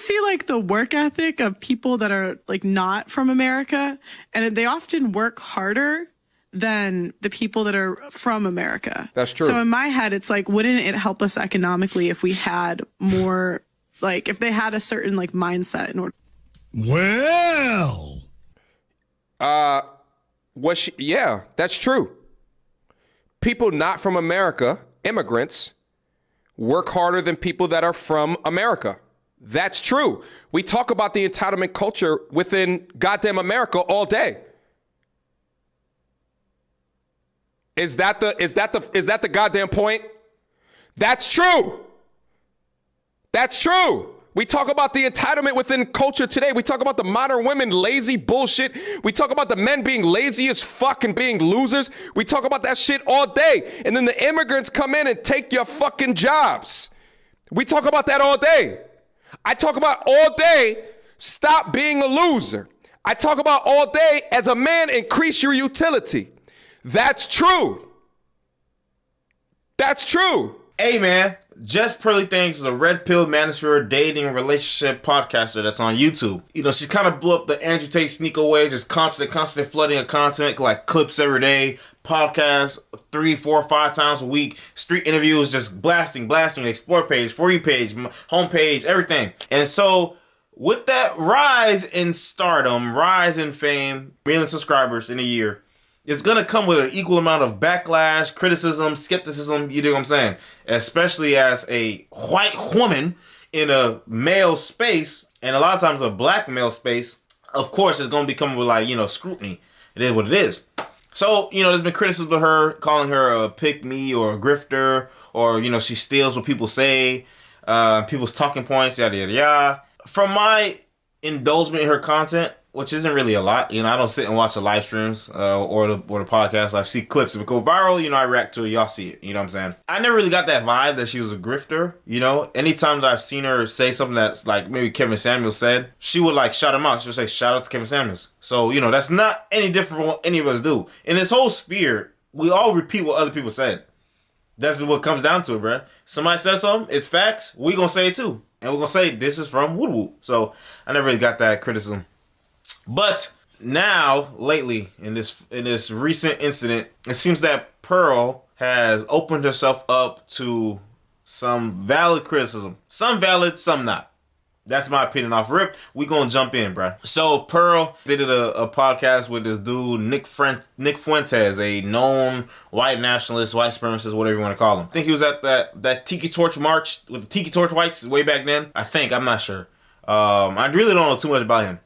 see like the work ethic of people that are like not from America, and they often work harder than the people that are from America. That's true. So in my head, it's like, wouldn't it help us economically if we had more, like if they had a certain like mindset in order? Well, yeah, that's true. People not from America, immigrants, work harder than people that are from America. That's true. We talk about the entitlement culture within goddamn America all day. Is that the goddamn point? That's true. That's true. We talk about the entitlement within culture today. We talk about the modern women lazy bullshit. We talk about the men being lazy as fuck and being losers. We talk about that shit all day. And then the immigrants come in and take your fucking jobs. We talk about that all day. I talk about all day, stop being a loser. I talk about all day, as a man, increase your utility. That's true. That's true. Hey, man. Just Pearly Things is a red pill manosphere dating relationship podcaster that's on YouTube. You know, she kind of blew up the Andrew Tate sneak away, just constant flooding of content, like clips every day, podcasts 3, 4, 5 times a week, street interviews, just blasting, explore page, for you page, homepage, everything. And so with that rise in stardom, rise in fame, million subscribers in a year, it's going to come with an equal amount of backlash, criticism, skepticism, you know what I'm saying? Especially as a white woman in a male space, and a lot of times a black male space, of course, it's going to be coming with, like, you know, scrutiny. It is what it is. So, you know, there's been criticism of her, calling her a pick-me or a grifter, or, you know, she steals what people say, people's talking points, yada, yada, yada. From my indulgement in her content, which isn't really a lot. You know, I don't sit and watch the live streams or the podcast. I see clips. If it go viral, you know, I react to it. Y'all see it. You know what I'm saying? I never really got that vibe that she was a grifter, you know? Anytime that I've seen her say something that's like maybe Kevin Samuels said, she would like shout him out. She would say, shout out to Kevin Samuels. So, you know, that's not any different from what any of us do. In this whole sphere, we all repeat what other people said. That's what comes down to it, bro. Somebody says something, it's facts, we gonna say it too. And we're gonna say, this is from woo woo. So, I never really got that criticism. But now, lately, in this recent incident, it seems that Pearl has opened herself up to some valid criticism. Some valid, some not. That's my opinion off rip. We gonna jump in, bruh. So Pearl, they did a podcast with this dude, Nick Fuentes, a known white nationalist, white supremacist, whatever you want to call him. I think he was at that Tiki Torch march with the Tiki Torch whites way back then. I think, I'm not sure. I really don't know too much about him.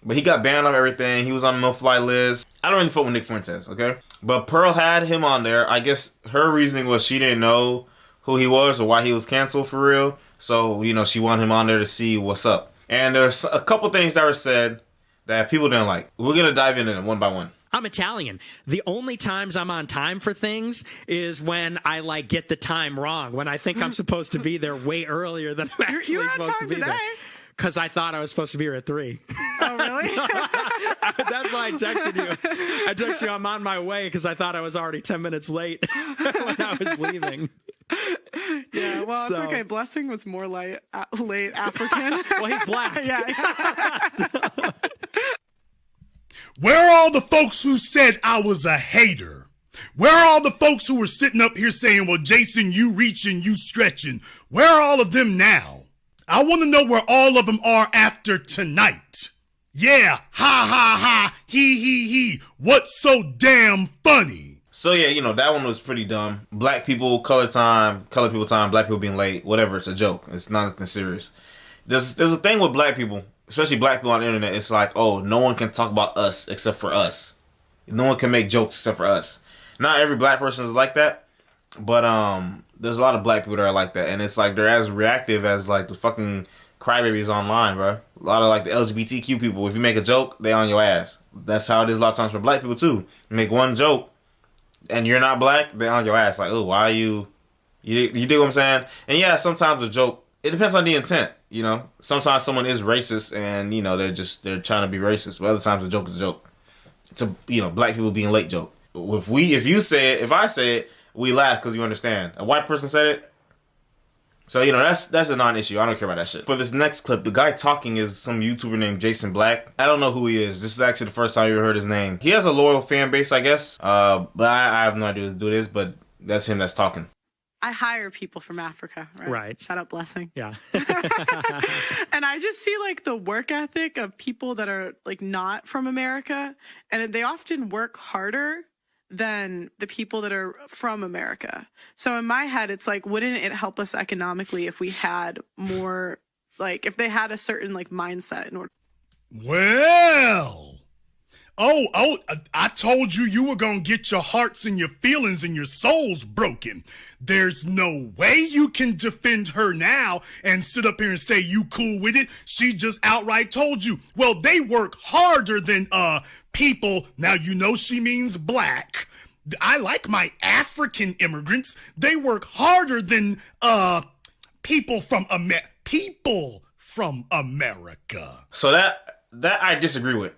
But he got banned off everything. He was on the no-fly list. I don't really fuck with Nick Fuentes, okay? But Pearl had him on there. I guess her reasoning was she didn't know who he was or why he was canceled for real. So, you know, she wanted him on there to see what's up. And there's a couple things that were said that people didn't like. We're going to dive into them one by one. I'm Italian. The only times I'm on time for things is when I like get the time wrong. When I think I'm supposed to be there way earlier than I'm actually supposed to be there. Because I thought I was supposed to be here at 3. Oh, really? That's why I texted you. I texted you, I'm on my way, because I thought I was already 10 minutes late when I was leaving. Yeah, well, it's okay. Blessing was more late African. Well, he's black. Yeah. where are all the folks who said I was a hater? Where are all the folks who were sitting up here saying, well, Jason, you reaching, you stretching? Where are all of them now? I want to know where all of them are after tonight. Yeah, ha, ha, ha, he, what's so damn funny? So yeah, you know, that one was pretty dumb. Black people, color people time, black people being late, whatever, it's a joke. It's not nothing serious. There's a thing with black people, especially black people on the internet, it's like, oh, no one can talk about us except for us. No one can make jokes except for us. Not every black person is like that, but there's a lot of black people that are like that, and it's like they're as reactive as like the fucking crybabies online, bro. A lot of like the LGBTQ people, if you make a joke, they on your ass. That's how it is a lot of times for black people too. You make one joke, and you're not black, they on your ass. Like, oh, why are you dig what I'm saying? And yeah, sometimes a joke, it depends on the intent, you know. Sometimes someone is racist, and you know they're trying to be racist. But other times a joke is a joke. It's a, you know, black people being late joke. If I say it, we laugh because you understand. A white person said it, So, you know, that's a non-issue. I don't care about that shit. For this next clip, the guy talking is some YouTuber named Jason Black. I don't know who he is. This is actually the first time I ever heard his name. He has a loyal fan base, I guess. But I have no idea who this is, but that's him that's talking. I hire people from Africa, right? Shout out Blessing. Yeah. And I just see like the work ethic of people that are like not from America, and they often work harder than the people that are from America. So in my head, it's like, wouldn't it help us economically if we had more, like, if they had a certain like mindset in order? Well, I told you were gonna get your hearts and your feelings and your souls broken. There's no way you can defend her now and sit up here and say you cool with it. She just outright told you, well, they work harder than people. Now you know she means black. I like my African immigrants. They work harder than people from America. So that I disagree with.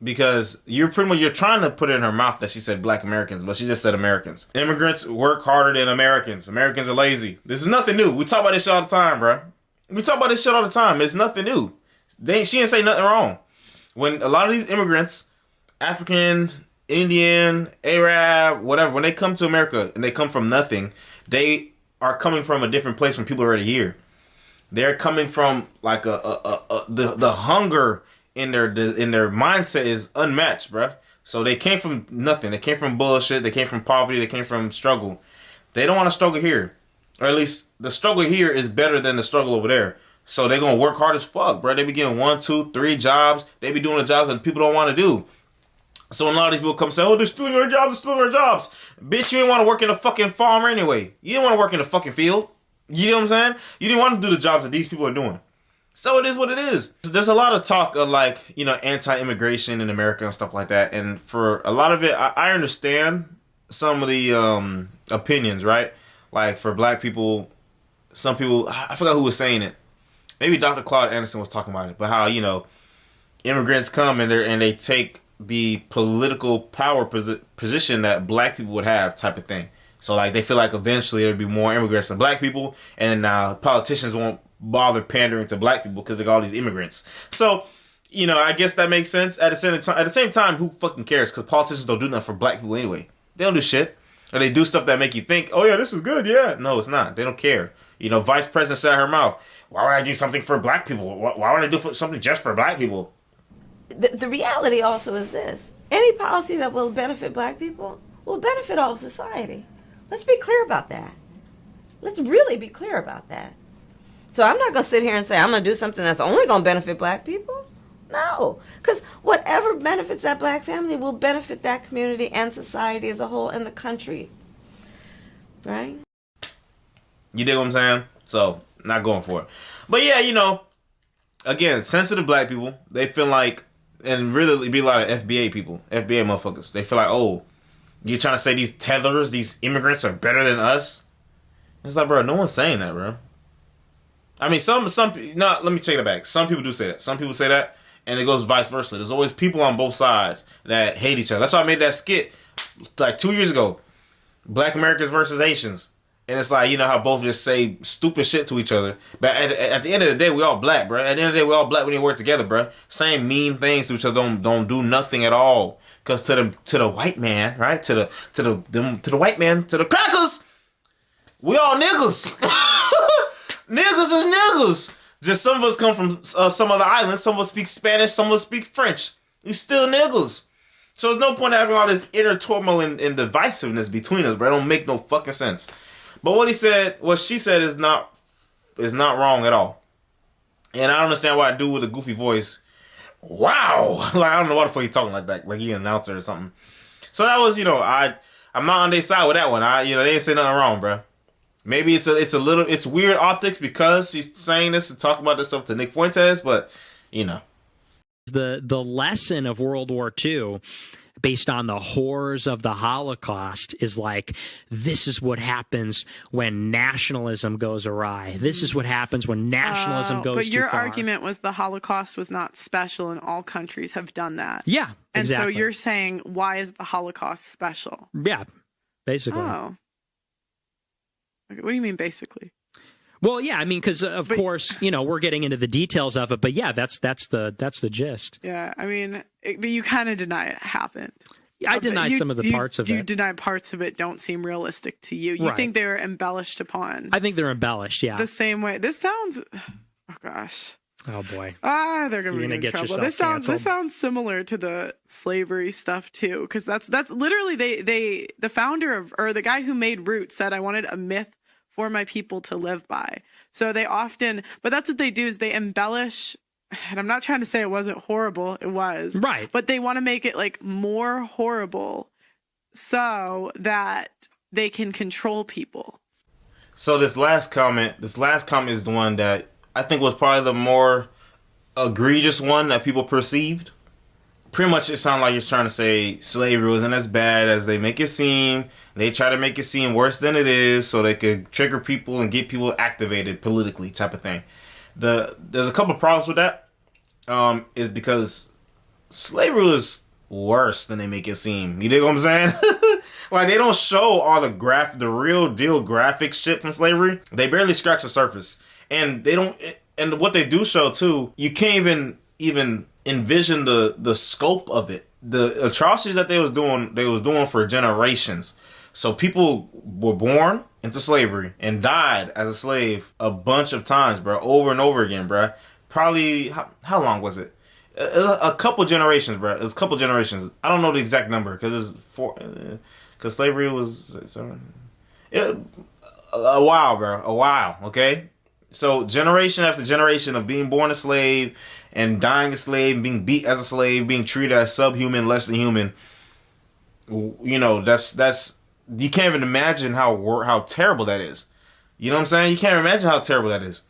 Because you're trying to put it in her mouth that she said black Americans, but she just said Americans. Immigrants work harder than Americans. Americans are lazy. This is nothing new. We talk about this shit all the time, bro. We talk about this shit all the time. It's nothing new. She didn't say nothing wrong. When a lot of these immigrants, African, Indian, Arab, whatever, when they come to America and they come from nothing, they are coming from a different place from people already here. They're coming from like the hunger in their mindset is unmatched, bruh. So they came from nothing. They came from bullshit. They came from poverty. They came from struggle. They don't want to struggle here. Or at least the struggle here is better than the struggle over there. So they're going to work hard as fuck, bruh. They be getting 1, 2, 3 jobs. They be doing the jobs that people don't want to do. So when a lot of these people come say, oh, they're stealing our jobs, they're stealing our jobs. Bitch, you didn't want to work in a fucking farm anyway. You didn't want to work in a fucking field. You know what I'm saying? You didn't want to do the jobs that these people are doing. So it is what it is. There's a lot of talk of like, you know, anti-immigration in America and stuff like that. And for a lot of it, I understand some of the opinions, right? Like for black people, some people, I forgot who was saying it. Maybe Dr. Claude Anderson was talking about it. But how, you know, immigrants come and they take the political power position that black people would have type of thing. So like they feel like eventually there'll be more immigrants than black people. And now politicians won't bother pandering to black people because they got all these immigrants. So, you know, I guess that makes sense. At the same time, who fucking cares? Because politicians don't do nothing for black people anyway. They don't do shit. Or they do stuff that make you think, oh yeah, this is good. Yeah. No, it's not. They don't care. You know, Vice President said out her mouth, why would I do something for black people? Why would I do something just for black people? The reality also is this. Any policy that will benefit black people will benefit all of society. Let's be clear about that. Let's really be clear about that. So I'm not going to sit here and say I'm going to do something that's only going to benefit black people. No. Because whatever benefits that black family will benefit that community and society as a whole and the country. Right? You dig what I'm saying? So, not going for it. But yeah, you know, again, sensitive black people, they feel like, and really be a lot of FBA people, FBA motherfuckers. They feel like, oh, you're trying to say these tethers, these immigrants are better than us? It's like, bro, no one's saying that, bro. I mean, let me take it back. Some people do say that. Some people say that, and it goes vice versa. There's always people on both sides that hate each other. That's why I made that skit like 2 years ago. Black Americans versus Asians. And it's like, you know how both just say stupid shit to each other. But at the end of the day, we all black, bro. At the end of the day, we all black when we work together, bro. Saying mean things to each other don't do nothing at all. Because to the white man, right? To the white man, to the crackers, we all niggas. Niggas is niggas. Just some of us come from some other islands. Some of us speak Spanish. Some of us speak French. We still niggas. So there's no point in having all this inner turmoil and divisiveness between us, bro. It don't make no fucking sense. But what she said is not wrong at all. And I don't understand why I do with a goofy voice. Wow. Like, I don't know why the fuck he talking like that. Like he an announcer or something. So that was, you know, I'm not on their side with that one. They didn't say nothing wrong, bro. Maybe it's weird optics because she's saying this and talking about this stuff to Nick Fuentes, but you know. The lesson of World War II, based on the horrors of the Holocaust, is like, this is what happens when nationalism goes awry. This is what happens when nationalism goes too far. But your argument was the Holocaust was not special and all countries have done that. Yeah, exactly. And so you're saying, why is the Holocaust special? Yeah, basically. Oh. What do you mean, basically? Well, yeah, I mean, because of course, we're getting into the details of it, but yeah, that's the gist. Yeah, I mean, but you kind of deny it happened. I denied some of the parts of it. You deny parts of it don't seem realistic to you. You think they were embellished upon. I think they're embellished, yeah. The same way. This sounds, oh gosh. Oh boy. They're gonna be in trouble. This sounds similar to the slavery stuff too, because that's literally the founder of, or the guy who made Roots said, I wanted a myth for my people to live by. So they often, but that's what they do, is they embellish. And I'm not trying to say it wasn't horrible. It was. Right. But they want to make it like more horrible so that they can control people. So this last comment is the one that I think was probably the more egregious one that people perceived. Pretty much it sounded like you're trying to say slavery wasn't as bad as they make it seem. They try to make it seem worse than it is so they could trigger people and get people activated politically, type of thing. There's a couple of problems with that. Is because slavery was worse than they make it seem. You dig what I'm saying? Like, they don't show all the real deal graphic shit from slavery. They barely scratch the surface. And they don't, and what they do show too, you can't even envision the scope of it. The atrocities that they was doing for generations. So people were born into slavery and died as a slave a bunch of times, bro, over and over again, bro. Probably, how long was it? A couple generations, bro. It was a couple generations. I don't know the exact number because slavery was a while, bro. A while, okay? So generation after generation of being born a slave and dying a slave, being beat as a slave, being treated as subhuman, less than human. That's you can't even imagine how terrible that is. You know what I'm saying? You can't imagine how terrible that is.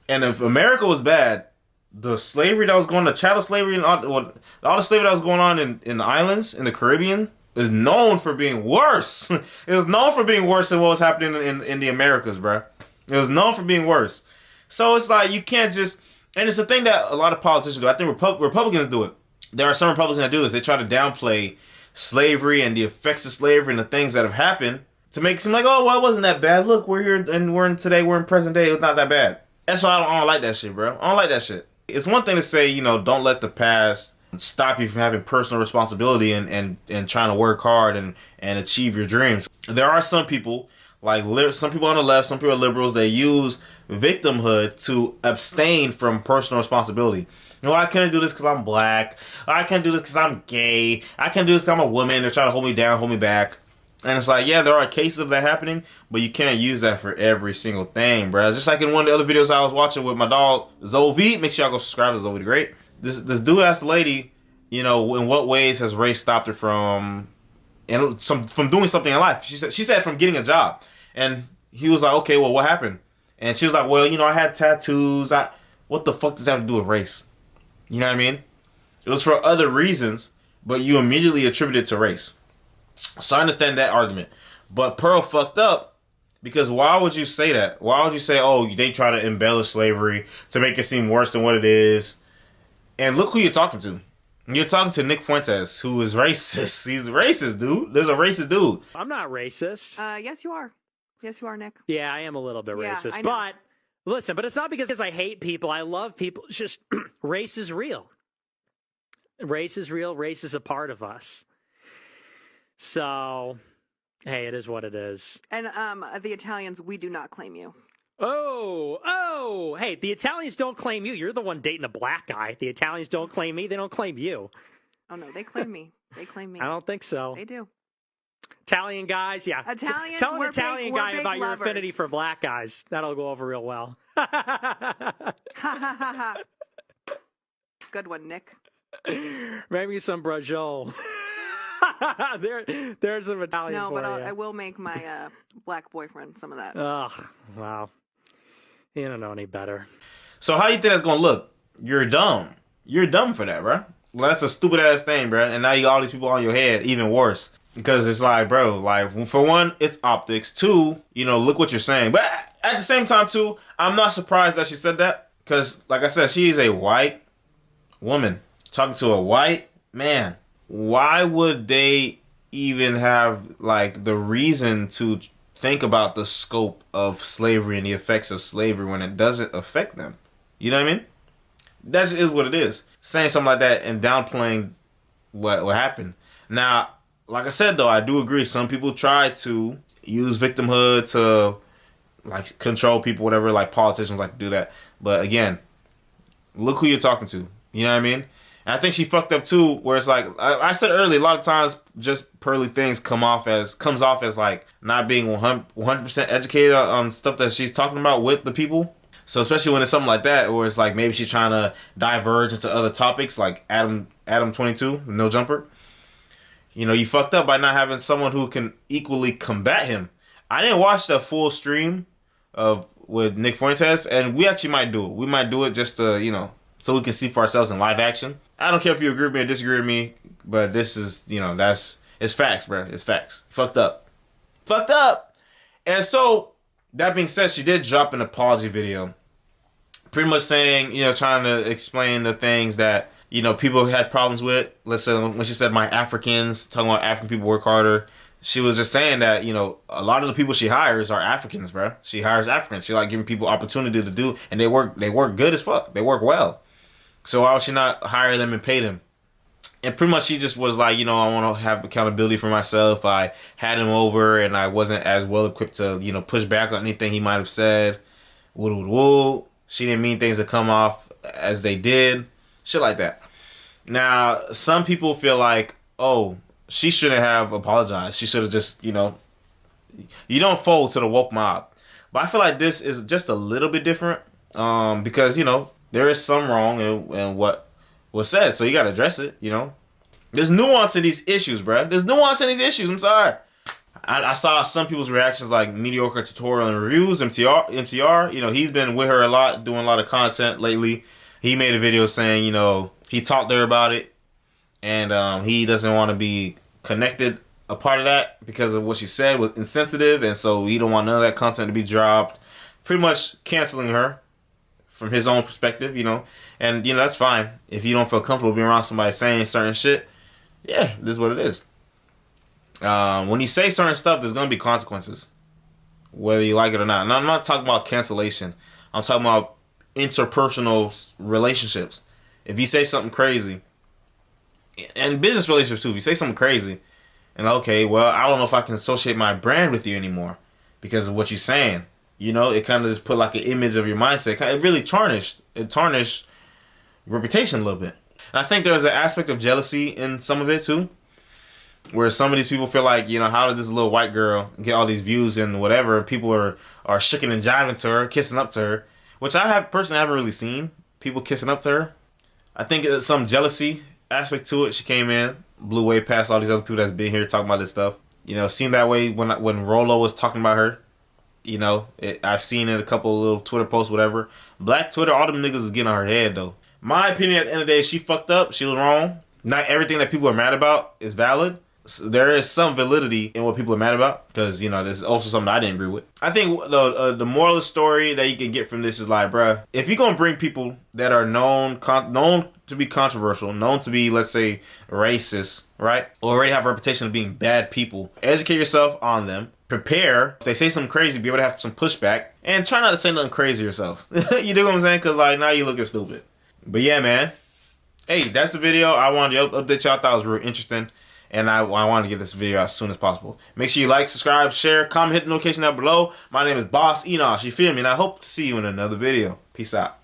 And if America was bad, the slavery that was going on, chattel slavery, and all the slavery that was going on in the islands, in the Caribbean, is known for being worse. It was known for being worse than what was happening in the Americas, bro. It was known for being worse. So it's like, you can't just, and it's a thing that a lot of politicians do. I think Republicans do it. There are some Republicans that do this. They try to downplay slavery and the effects of slavery and the things that have happened to make it seem like, oh, well, it wasn't that bad. Look, we're here and we're in present day. It's not that bad. That's why I don't like that shit, bro. I don't like that shit. It's one thing to say, don't let the past stop you from having personal responsibility and trying to work hard and achieve your dreams. There are some people, like some people on the left, some people are liberals, they use victimhood to abstain from personal responsibility. I can't do this because I'm black. I can't do this because I'm gay. I can't do this because I'm a woman. They're trying to hold me down, hold me back. And it's like, yeah, there are cases of that happening, but you can't use that for every single thing, bro. Just like in one of the other videos I was watching with my dog, Zoe. Make sure y'all go subscribe to Zoe the Great. This dude asked the lady, in what ways has race stopped her from doing something in life? She said from getting a job. And he was like, okay, well, what happened? And she was like, well, I had tattoos. What the fuck does that have to do with race? You know what I mean? It was for other reasons, but you immediately attribute it to race. So I understand that argument. But Pearl fucked up, because why would you say that? Why would you say, oh, they try to embellish slavery to make it seem worse than what it is? And look who you're talking to. You're talking to Nick Fuentes, who is racist. He's racist, dude. There's a racist dude. I'm not racist. Yes, you are. Yes, you are, Nick. Yeah, I am a little bit racist. I know. But listen, it's not because I hate people. I love people. It's just race is real. Race is real. Race is a part of us. So, hey, it is what it is. And the Italians, we do not claim you. Oh, hey, the Italians don't claim you. You're the one dating a black guy. The Italians don't claim me. They don't claim you. Oh, no, they claim me. They claim me. I don't think so. They do. Italian guys, yeah. Italians, Tell an Italian guy about your lovers. affinity for black guys. That'll go over real well. Good one, Nick. Maybe some brajol. There's some Italian. No, but you. I will make my black boyfriend some of that. Ugh, wow. You don't know any better. So how do you think that's gonna look? You're dumb. You're dumb for that, bro. Well, that's a stupid ass thing, bro. And now you got all these people on your head, even worse. Because it's like, bro, like, for one, it's optics. Two, look what you're saying. But at the same time, too, I'm not surprised that she said that. Because, like I said, she is a white woman talking to a white man. Why would they even have, like, the reason to think about the scope of slavery and the effects of slavery when it doesn't affect them. You know what I mean? That is what it is. Saying something like that and downplaying what happened. Now, like I said though, I do agree. Some people try to use victimhood to like control people, whatever. Like politicians like to do that. But again, look who you're talking to. You know what I mean? And I think she fucked up too. Where it's like I said earlier, a lot of times just pearly things comes off as like not being 100% educated on stuff that she's talking about with the people. So especially when it's something like that, where it's like maybe she's trying to diverge into other topics, like Adam 22, No Jumper. You know, you fucked up by not having someone who can equally combat him. I didn't watch the full stream with Nick Fuentes, and we actually might do it. We might do it just to, you know, so we can see for ourselves in live action. I don't care if you agree with me or disagree with me, but this is, you know, it's facts, bro. It's facts. Fucked up. And so, that being said, she did drop an apology video. Pretty much saying, you know, trying to explain the things that, you know, people had problems with. Let's say when she said my Africans, talking about African people work harder. She was just saying that, you know, a lot of the people she hires are Africans, bro. She hires Africans. She like giving people opportunity to do, and they work good as fuck. They work well. So why would she not hire them and pay them? And pretty much she just was like, you know, I want to have accountability for myself. I had him over and I wasn't as well equipped to, you know, push back on anything he might have said. Woo. She didn't mean things to come off as they did. Shit like that. Now, some people feel like, oh, she shouldn't have apologized. She should have just, you know, you don't fold to the woke mob. But I feel like this is just a little bit different because, you know, there is some wrong in what was said. So you got to address it, you know. There's nuance in these issues, bro. There's nuance in these issues. I'm sorry. I saw some people's reactions like Mediocre Tutorial and Reviews, MTR. You know, he's been with her a lot, doing a lot of content lately. He made a video saying, you know, he talked to her about it. And he doesn't want to be connected a part of that because of what she said was insensitive. And so he don't want none of that content to be dropped. Pretty much canceling her from his own perspective, you know. And, you know, that's fine. If you don't feel comfortable being around somebody saying certain shit, yeah, this is what it is. When you say certain stuff, there's going to be consequences, whether you like it or not. And I'm not talking about cancellation. I'm talking about interpersonal relationships. If you say something crazy, and business relationships too, if you say something crazy, and okay, well, I don't know if I can associate my brand with you anymore because of what you're saying. You know, it kind of just put like an image of your mindset. It really tarnished reputation a little bit. And I think there's an aspect of jealousy in some of it too, where some of these people feel like, you know, how did this little white girl get all these views and whatever? People are shooking and jiving to her, kissing up to her, which I personally haven't really seen people kissing up to her. I think there's some jealousy aspect to it. She came in, blew way past all these other people that's been here talking about this stuff. You know, seemed that way when Rolo was talking about her. You know, I've seen it a couple of little Twitter posts, whatever. Black Twitter, all them niggas is getting on her head, though. My opinion, at the end of the day, she fucked up. She was wrong. Not everything that people are mad about is valid. So there is some validity in what people are mad about because, you know, there's also something I didn't agree with. I think the moral of the story that you can get from this is like, bruh, if you're going to bring people that are known to be controversial, known to be, let's say, racist, right? Or already have a reputation of being bad people, educate yourself on them. Prepare. If they say something crazy, be able to have some pushback. And try not to say nothing crazy yourself. You know what I'm saying? Because, like, now you're looking stupid. But yeah, man. Hey, that's the video. I wanted to update y'all. I thought it was real interesting. And I wanted to get this video out as soon as possible. Make sure you like, subscribe, share, comment, hit the notification down below. My name is Boss Enosh. You feel me? And I hope to see you in another video. Peace out.